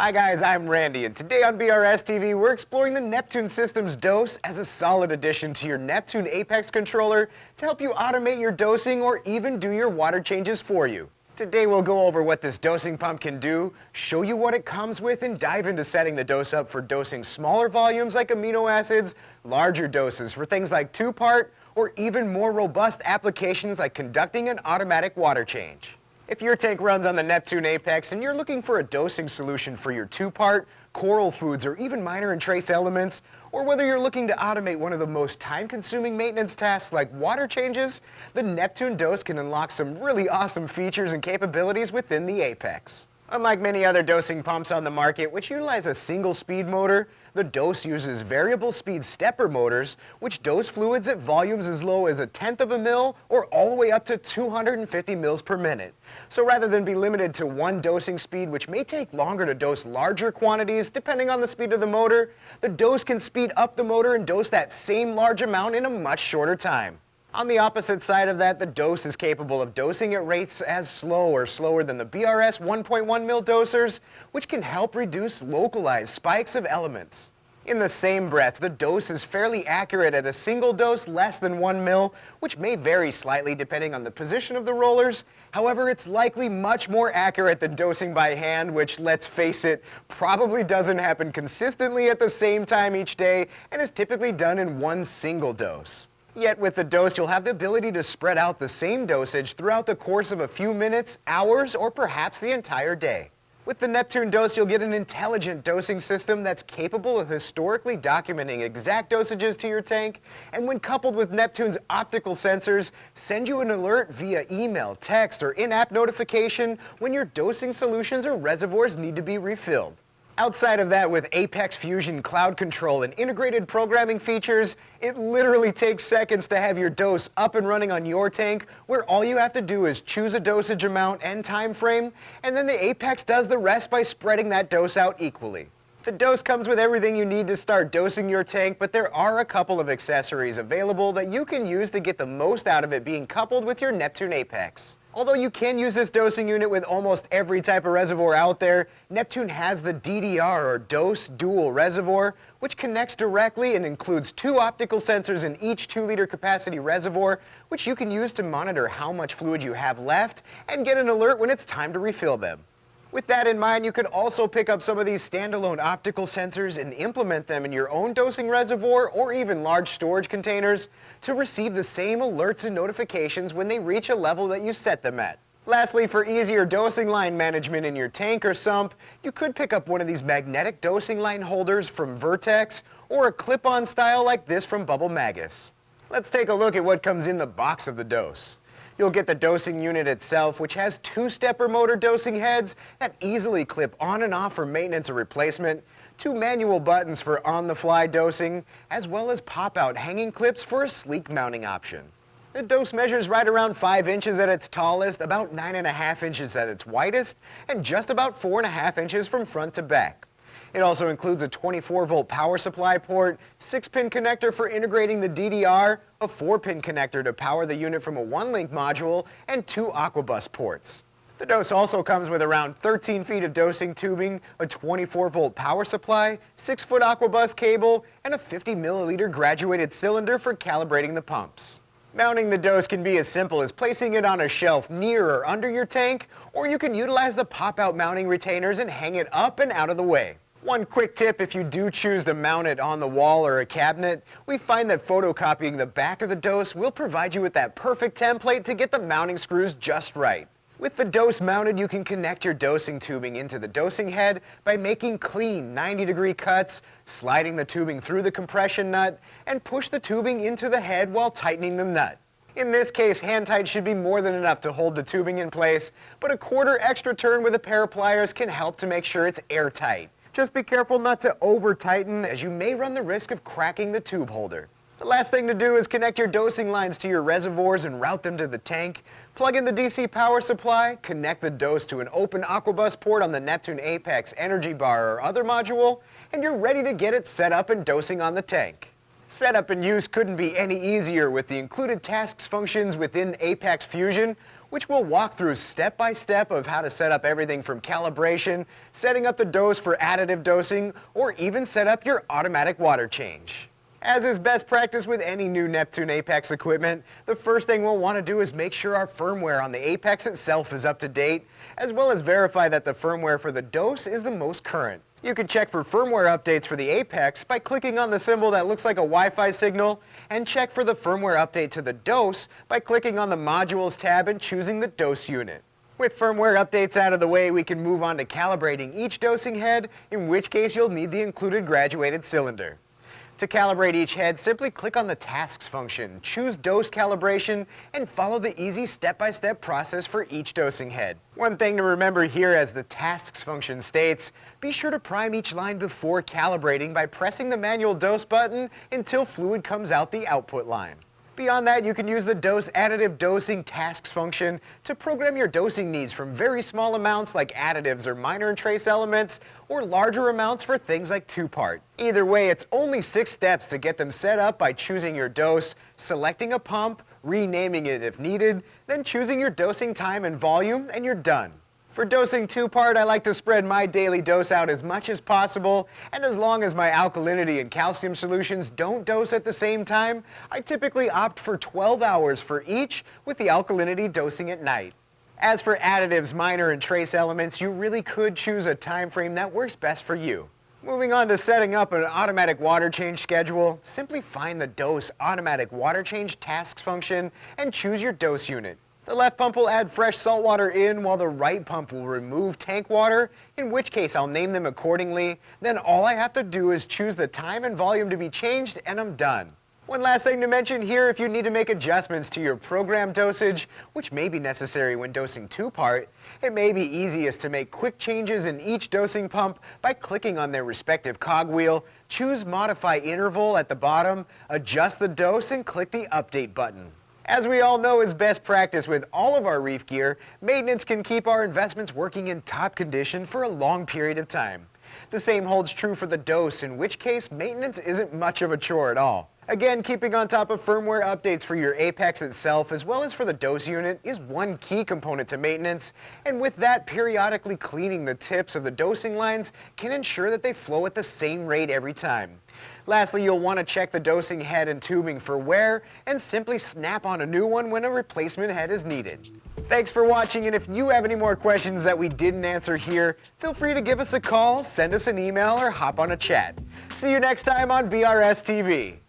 Hi guys, I'm Randy, and today on BRStv we're exploring the Neptune system's dose as a solid addition to your Neptune Apex controller to help you automate your dosing or even do your water changes for you. Today we'll go over what this dosing pump can do, show you what it comes with, and dive into setting the dose up for dosing smaller volumes like amino acids, larger doses for things like 2-part, or even more robust applications like conducting an automatic water change. If your tank runs on the Neptune Apex and you're looking for a dosing solution for your 2-part, coral foods, or even minor and trace elements, or whether you're looking to automate one of the most time-consuming maintenance tasks like water changes, the Neptune dose can unlock some really awesome features and capabilities within the Apex. Unlike many other dosing pumps on the market, which utilize a single speed motor, the dose uses variable speed stepper motors, which dose fluids at volumes as low as 1/10 of a mil or all the way up to 250 mils per minute. So rather than be limited to one dosing speed, which may take longer to dose larger quantities depending on the speed of the motor, the dose can speed up the motor and dose that same large amount in a much shorter time. On the opposite side of that, the dose is capable of dosing at rates as slow or slower than the BRS 1.1 mil dosers, which can help reduce localized spikes of elements. In the same breath, the dose is fairly accurate at a single dose less than 1 mil, which may vary slightly depending on the position of the rollers. However, it's likely much more accurate than dosing by hand, which, let's face it, probably doesn't happen consistently at the same time each day and is typically done in one single dose. Yet with the dose, you'll have the ability to spread out the same dosage throughout the course of a few minutes, hours, or perhaps the entire day. With the Neptune dose, you'll get an intelligent dosing system that's capable of historically documenting exact dosages to your tank, and when coupled with Neptune's optical sensors, send you an alert via email, text, or in-app notification when your dosing solutions or reservoirs need to be refilled. Outside of that, with Apex Fusion cloud control and integrated programming features, it literally takes seconds to have your dose up and running on your tank, where all you have to do is choose a dosage amount and time frame, and then the Apex does the rest by spreading that dose out equally. The dose comes with everything you need to start dosing your tank, but there are a couple of accessories available that you can use to get the most out of it being coupled with your Neptune Apex. Although you can use this dosing unit with almost every type of reservoir out there, Neptune has the DDR or Dose Dual Reservoir, which connects directly and includes 2 optical sensors in each 2-liter capacity reservoir, which you can use to monitor how much fluid you have left and get an alert when it's time to refill them. With that in mind, you could also pick up some of these standalone optical sensors and implement them in your own dosing reservoir or even large storage containers to receive the same alerts and notifications when they reach a level that you set them at. Lastly, for easier dosing line management in your tank or sump, you could pick up one of these magnetic dosing line holders from Vertex or a clip-on style like this from Bubble Magus. Let's take a look at what comes in the box of the dose. You'll get the dosing unit itself, which has 2 stepper motor dosing heads that easily clip on and off for maintenance or replacement, 2 manual buttons for on-the-fly dosing, as well as pop-out hanging clips for a sleek mounting option. The dose measures right around 5 inches at its tallest, about 9.5 inches at its widest, and just about 4.5 inches from front to back. It also includes a 24-volt power supply port, 6-pin connector for integrating the DDR, a 4-pin connector to power the unit from a 1-link module, and 2 Aquabus ports. The dose also comes with around 13 feet of dosing tubing, a 24-volt power supply, 6-foot Aquabus cable, and a 50 milliliter graduated cylinder for calibrating the pumps. Mounting the dose can be as simple as placing it on a shelf near or under your tank, or you can utilize the pop-out mounting retainers and hang it up and out of the way. One quick tip if you do choose to mount it on the wall or a cabinet, we find that photocopying the back of the dose will provide you with that perfect template to get the mounting screws just right. With the dose mounted, you can connect your dosing tubing into the dosing head by making clean 90-degree cuts, sliding the tubing through the compression nut, and push the tubing into the head while tightening the nut. In this case, hand tight should be more than enough to hold the tubing in place, but a quarter extra turn with a pair of pliers can help to make sure it's airtight. Just be careful not to over-tighten, as you may run the risk of cracking the tube holder. The last thing to do is connect your dosing lines to your reservoirs and route them to the tank. Plug in the DC power supply, connect the dose to an open Aquabus port on the Neptune Apex Energy Bar or other module, and you're ready to get it set up and dosing on the tank. Setup and use couldn't be any easier with the included tasks functions within Apex Fusion, which we'll walk through step by step of how to set up everything from calibration, setting up the dose for additive dosing, or even set up your automatic water change. As is best practice with any new Neptune Apex equipment, the first thing we'll want to do is make sure our firmware on the Apex itself is up to date, as well as verify that the firmware for the dose is the most current. You can check for firmware updates for the Apex by clicking on the symbol that looks like a Wi-Fi signal, and check for the firmware update to the dose by clicking on the Modules tab and choosing the dose unit. With firmware updates out of the way, we can move on to calibrating each dosing head, in which case you'll need the included graduated cylinder. To calibrate each head, simply click on the Tasks function, choose Dose Calibration, and follow the easy step-by-step process for each dosing head. One thing to remember here, as the Tasks function states, be sure to prime each line before calibrating by pressing the manual dose button until fluid comes out the output line. Beyond that, you can use the Dose Additive Dosing Tasks function to program your dosing needs from very small amounts like additives or minor and trace elements, or larger amounts for things like two-part. Either way, it's only 6 steps to get them set up by choosing your dose, selecting a pump, renaming it if needed, then choosing your dosing time and volume, and you're done. For dosing two-part, I like to spread my daily dose out as much as possible, and as long as my alkalinity and calcium solutions don't dose at the same time, I typically opt for 12 hours for each, with the alkalinity dosing at night. As for additives, minor and trace elements, you really could choose a time frame that works best for you. Moving on to setting up an automatic water change schedule, simply find the Dose Automatic Water Change Tasks function and choose your dose unit. The left pump will add fresh salt water in, while the right pump will remove tank water, in which case I'll name them accordingly. Then all I have to do is choose the time and volume to be changed, and I'm done. One last thing to mention here, if you need to make adjustments to your program dosage, which may be necessary when dosing two-part, it may be easiest to make quick changes in each dosing pump by clicking on their respective cogwheel, choose Modify Interval at the bottom, adjust the dose, and click the Update button. As we all know is best practice with all of our reef gear, maintenance can keep our investments working in top condition for a long period of time. The same holds true for the dose, in which case maintenance isn't much of a chore at all. Again, keeping on top of firmware updates for your Apex itself as well as for the dose unit is one key component to maintenance, and with that, periodically cleaning the tips of the dosing lines can ensure that they flow at the same rate every time. Lastly, you'll want to check the dosing head and tubing for wear and simply snap on a new one when a replacement head is needed. Thanks for watching, and if you have any more questions that we didn't answer here, feel free to give us a call, send us an email, or hop on a chat. See you next time on BRStv.